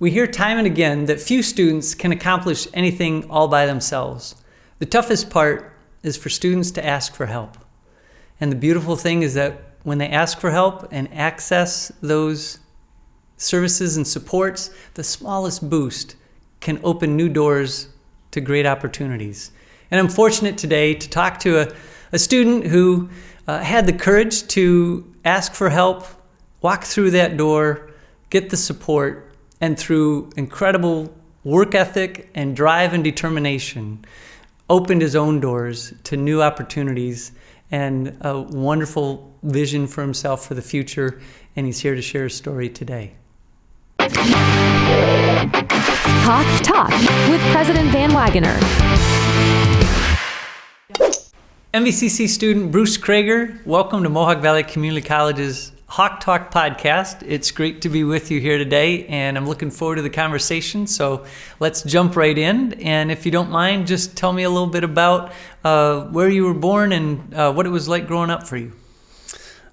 We hear time and again that few students can accomplish anything all by themselves. The toughest part is for students to ask for help. And the beautiful thing is that when they ask for help and access those services and supports, the smallest boost can open new doors to great opportunities. And I'm fortunate today to talk to a student who had the courage to ask for help, walk through that door, get the support, and through incredible work ethic and drive and determination, opened his own doors to new opportunities and a wonderful vision for himself for the future. And he's here to share his story today. Talk with President VanWagoner. Mvcc student Bruce Kraeger, welcome to Mohawk Valley Community College's Hawk Talk podcast. It's great to be with you here today, and I'm looking forward to the conversation. So let's jump right in. And if you don't mind, just tell me a little bit about where you were born and what it was like growing up for you.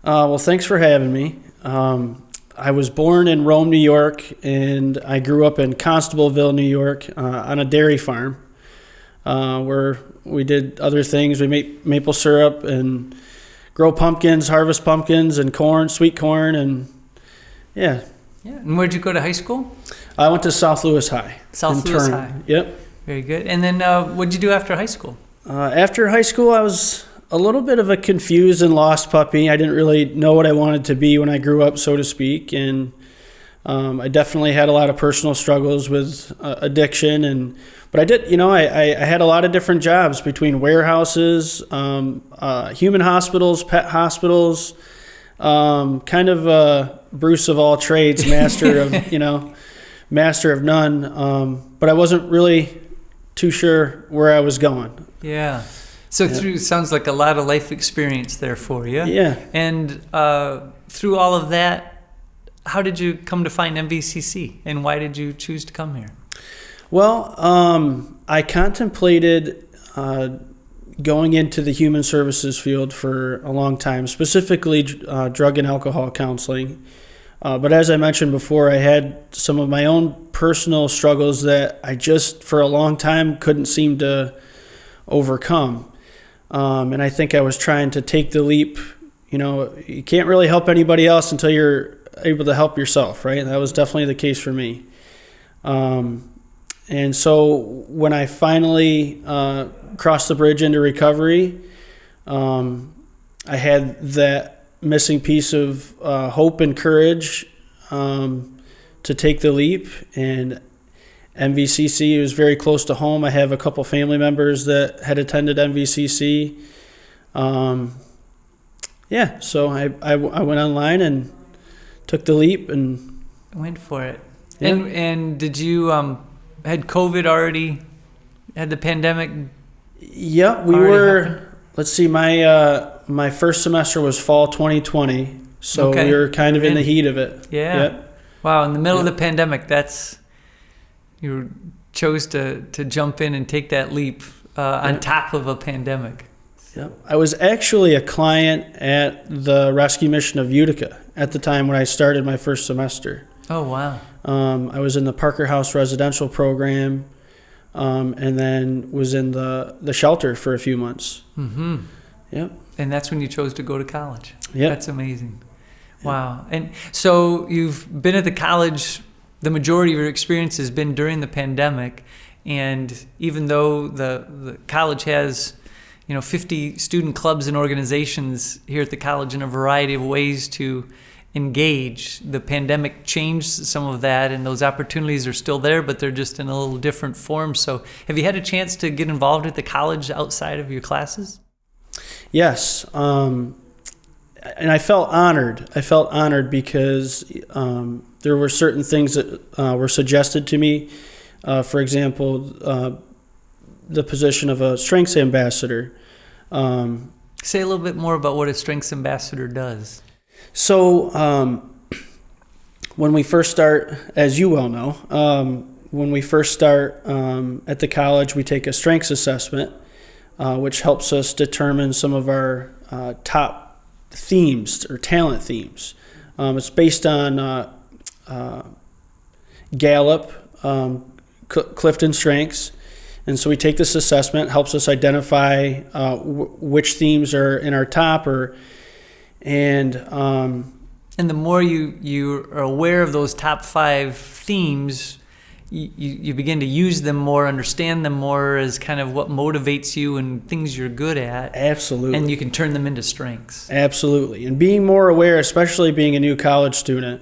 Well, thanks for having me. I was born in Rome, New York, and I grew up in Constableville, New York, on a dairy farm where we did other things. We made maple syrup and grow pumpkins, harvest pumpkins and corn, sweet corn, and yeah. And where'd you go to high school? I went to South Louis High. South Louis High. Yep. Very good. And then what'd you do after high school? After high school, I was a little bit of a confused and lost puppy. I didn't really know what I wanted to be when I grew up, so to speak. And I definitely had a lot of personal struggles with addiction. But I did, I had a lot of different jobs between warehouses, human hospitals, pet hospitals, kind of Bruce of all trades, master of none. But I wasn't really too sure where I was going. Yeah. So sounds like a lot of life experience there for you. Yeah. And through all of that, how did you come to find MVCC, and why did you choose to come here? Well, I contemplated going into the human services field for a long time, specifically drug and alcohol counseling. But as I mentioned before, I had some of my own personal struggles that I just, for a long time, couldn't seem to overcome. And I think I was trying to take the leap. You can't really help anybody else until you're able to help yourself, right? And that was definitely the case for me. And so when I finally crossed the bridge into recovery, I had that missing piece of hope and courage to take the leap. And MVCC was very close to home. I have a couple family members that had attended MVCC. So I went online and took the leap and went for it. Yeah. And did you had COVID already? Had the pandemic? Yeah, we were. Happened? Let's see. My first semester was fall 2020, so we were kind of in the heat of it. Yeah. Yep. Wow. In the middle of the pandemic, you chose to jump in and take that leap on top of a pandemic. Yep. I was actually a client at the rescue mission of Utica at the time when I started my first semester. Oh, wow. I was in the Parker House residential program, and then was in the shelter for a few months. Mm-hmm. Yep. And that's when you chose to go to college. Yep. That's amazing. Wow. And so you've been at the college, the majority of your experience has been during the pandemic, and even though the college has 50 student clubs and organizations here at the college in a variety of ways to engage, the pandemic changed some of that, and those opportunities are still there, but they're just in a little different form. So have you had a chance to get involved at the college outside of your classes? Yes. And I felt honored. Because there were certain things that were suggested to me. For example, the position of a strengths ambassador. Say a little bit more about what a strengths ambassador does. So when we first start, as you well know, at the college, we take a strengths assessment, which helps us determine some of our top themes or talent themes. It's based on Gallup, Clifton Strengths. And so we take this assessment, helps us identify which themes are in our top, and the more you are aware of those top 5 themes, you begin to use them more, understand them more as kind of what motivates you and things you're good at. Absolutely. And you can turn them into strengths. Absolutely. And being more aware, especially being a new college student,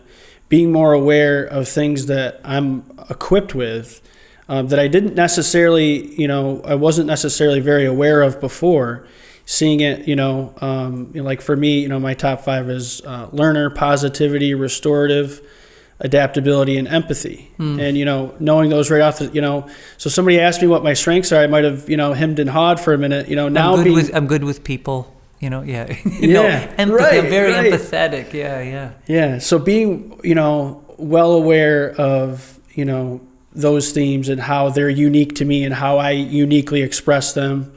being more aware of things that I'm equipped with, that I didn't necessarily, I wasn't necessarily very aware of before. Seeing it, like for me, my top 5 is learner, positivity, restorative, adaptability, and empathy. And, knowing those right off so somebody asked me what my strengths are, I might have, hemmed and hawed for a minute, now I'm good with people. Empathy. Right, I'm very right. empathetic. Yeah. Yeah. So being, well aware of, those themes and how they're unique to me and how I uniquely express them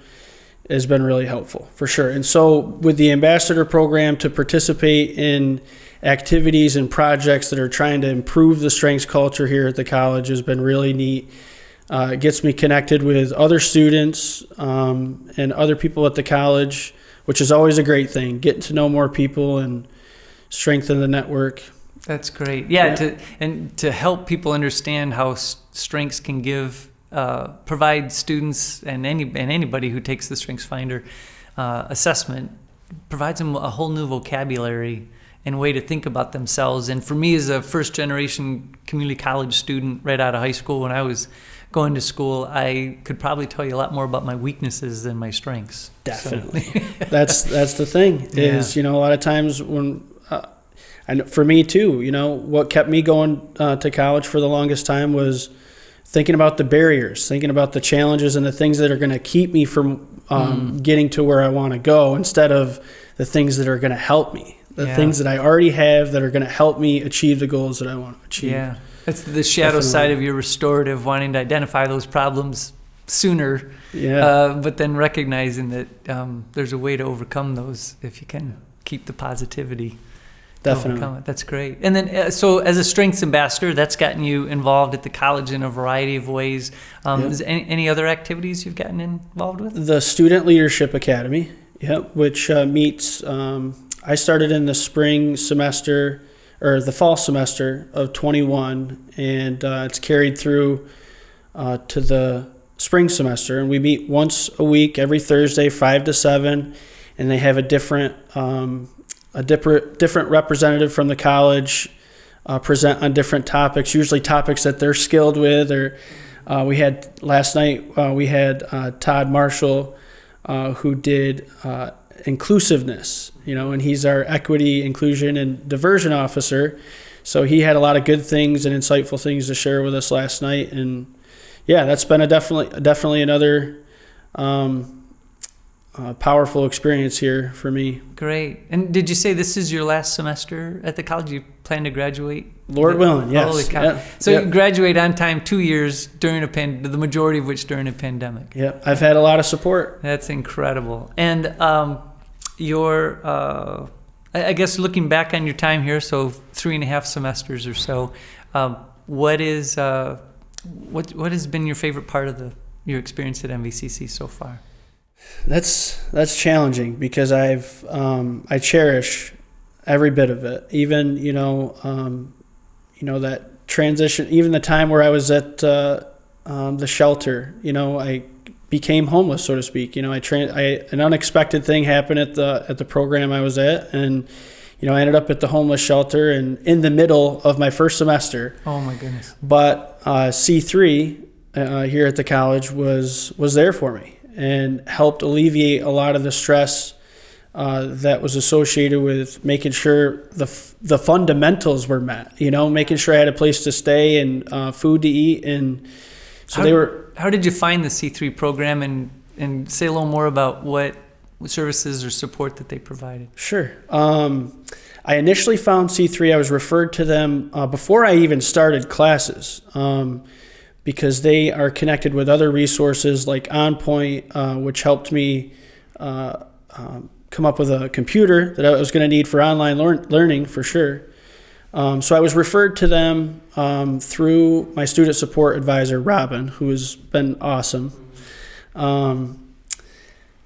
has been really helpful, for sure. And so with the ambassador program, to participate in activities and projects that are trying to improve the strengths culture here at the college has been really neat. It gets me connected with other students and other people at the college, which is always a great thing, getting to know more people and strengthen the network. That's great. Yeah. To help people understand how strengths can provide students and anybody who takes the Strengths Finder assessment, provides them a whole new vocabulary and way to think about themselves. And for me, as a first-generation community college student right out of high school, when I was going to school, I could probably tell you a lot more about my weaknesses than my strengths. Definitely. So. That's the thing is, a lot of times when, and for me too, what kept me going to college for the longest time was thinking about the barriers, thinking about the challenges and the things that are going to keep me from getting to where I want to go, instead of the things that are going to help me, things that I already have that are going to help me achieve the goals that I want to achieve. Yeah, that's the shadow side of your restorative, wanting to identify those problems sooner, but then recognizing that there's a way to overcome those if you can keep the positivity. Definitely. That's great. And then, so as a strengths ambassador, that's gotten you involved at the college in a variety of ways. Is there any other activities you've gotten involved with? The Student Leadership Academy, which meets, I started in the spring semester, or the fall semester of 21, and it's carried through to the spring semester. And we meet once a week, every Thursday, 5 to 7, and they have a different representative from the college present on different topics, usually topics that they're skilled with. Or we had last night, we had Todd Marshall, who did inclusiveness, and he's our equity, inclusion, and diversion officer. So he had a lot of good things and insightful things to share with us last night. And that's been definitely another powerful experience here for me. Great. And did you say this is your last semester at the college? You plan to graduate? Lord willing, yes. Holy cow. Yeah. So you graduate on time, 2 years during the majority of which during a pandemic. Yeah, I've had a lot of support. That's incredible. And I guess looking back on your time here, so 3.5 semesters or so, what has been your favorite part of your experience at Mvcc so far? That's challenging, because I cherish every bit of it. Even that transition, even the time where I was at the shelter. I became homeless, so to speak. An unexpected thing happened at the program I was at, and I ended up at the homeless shelter and in the middle of my first semester. Oh my goodness! But C3 here at the college was there for me and helped alleviate a lot of the stress that was associated with making sure the fundamentals were met. Making sure I had a place to stay and food to eat, and so How did you find the C3 program, and say a little more about what services or support that they provided? Sure. I initially found C3. I was referred to them before I even started classes, because they are connected with other resources like OnPoint, which helped me come up with a computer that I was going to need for online learning for sure. So I was referred to them through my student support advisor, Robin, who has been awesome. I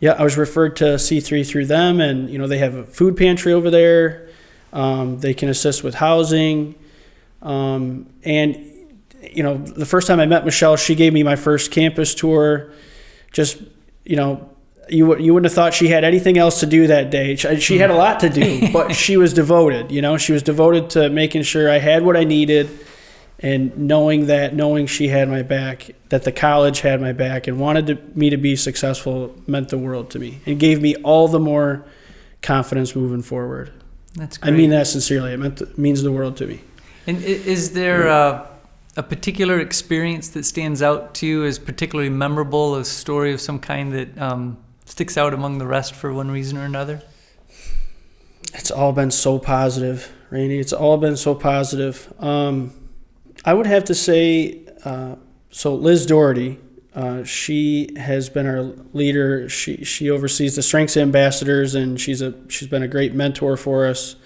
was referred to C3 through them, and they have a food pantry over there. They can assist with housing, and the first time I met Michelle, she gave me my first campus tour. Just you wouldn't have thought she had anything else to do that day. She had a lot to do, but she was devoted. She was devoted to making sure I had what I needed, and knowing she had my back, that the college had my back, and wanted me to be successful meant the world to me, and gave me all the more confidence moving forward. That's great. I mean that sincerely. It means the world to me. And is there a particular experience that stands out to you as particularly memorable, a story of some kind that sticks out among the rest for one reason or another? It's all been so positive, Randy. It's all been so positive. I would have to say, so Liz Doherty, she has been our leader. She oversees the Strengths Ambassadors, and she's been a great mentor for us.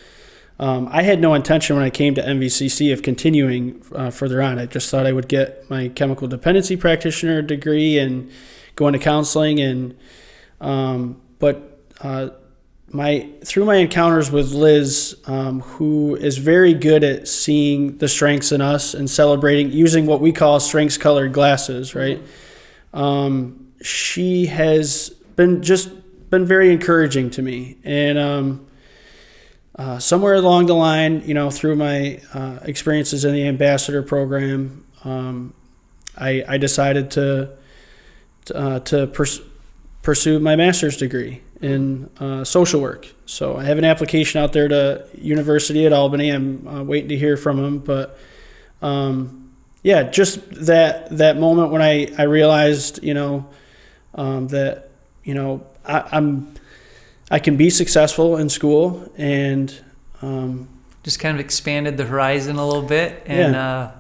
I had no intention when I came to Mvcc of continuing further on. I just thought I would get my chemical dependency practitioner degree and go into counseling. But through my encounters with Liz, who is very good at seeing the strengths in us and celebrating, using what we call strengths-colored glasses, right? She has been very encouraging to me, and somewhere along the line, through my experiences in the ambassador program, I decided to pursue my master's degree in social work. So I have an application out there to University at Albany. I'm waiting to hear from them, but just that moment when I realized, that I can be successful in school, and just kind of expanded the horizon a little bit, and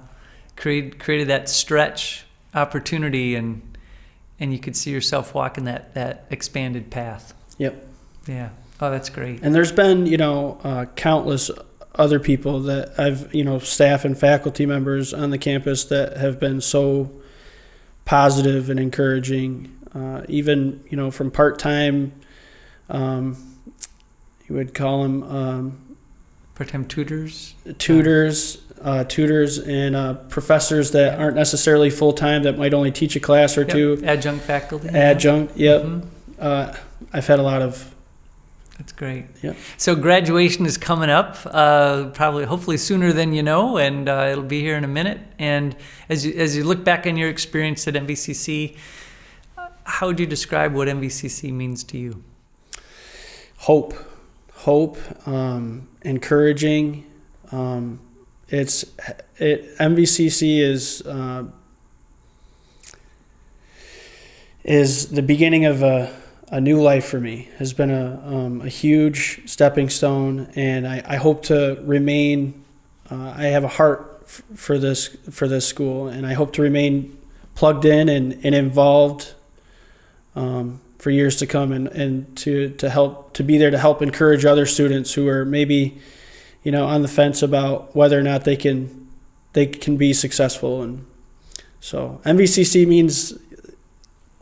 created that stretch opportunity, and you could see yourself walking that expanded path. Yep. Yeah. Oh, that's great. And there's been, countless other people that I've, staff and faculty members on the campus that have been so positive and encouraging. Even, from part-time, you would call them part-time tutors, and professors that aren't necessarily full-time, that might only teach a class or two. Adjunct faculty. Adjunct, yep. Mm-hmm. I've had a lot of. That's great. Yeah. So graduation is coming up, hopefully sooner than you know, and it'll be here in a minute. And as you look back on your experience at Mvcc, how would you describe what Mvcc means to you? Hope, encouraging. Mvcc is the beginning of a new life for me. Has been a huge stepping stone, and I hope to remain. I have a heart for this school, and I hope to remain plugged in and involved for years to come, and to be there to help encourage other students who are maybe on the fence about whether or not they can be successful. And so Mvcc means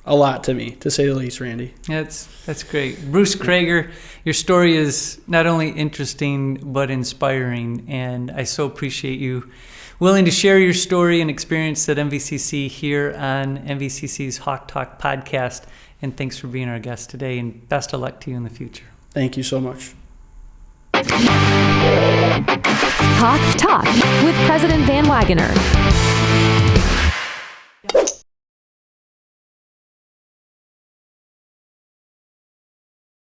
a lot to me, to say the least, Randy. That's great. Bruce Kraeger, your story is not only interesting but inspiring, and I so appreciate you willing to share your story and experience at Mvcc here on Mvcc's Hawk Talk podcast. And thanks for being our guest today, and best of luck to you in the future. Thank you so much. Hawk Talk with President VanWagoner.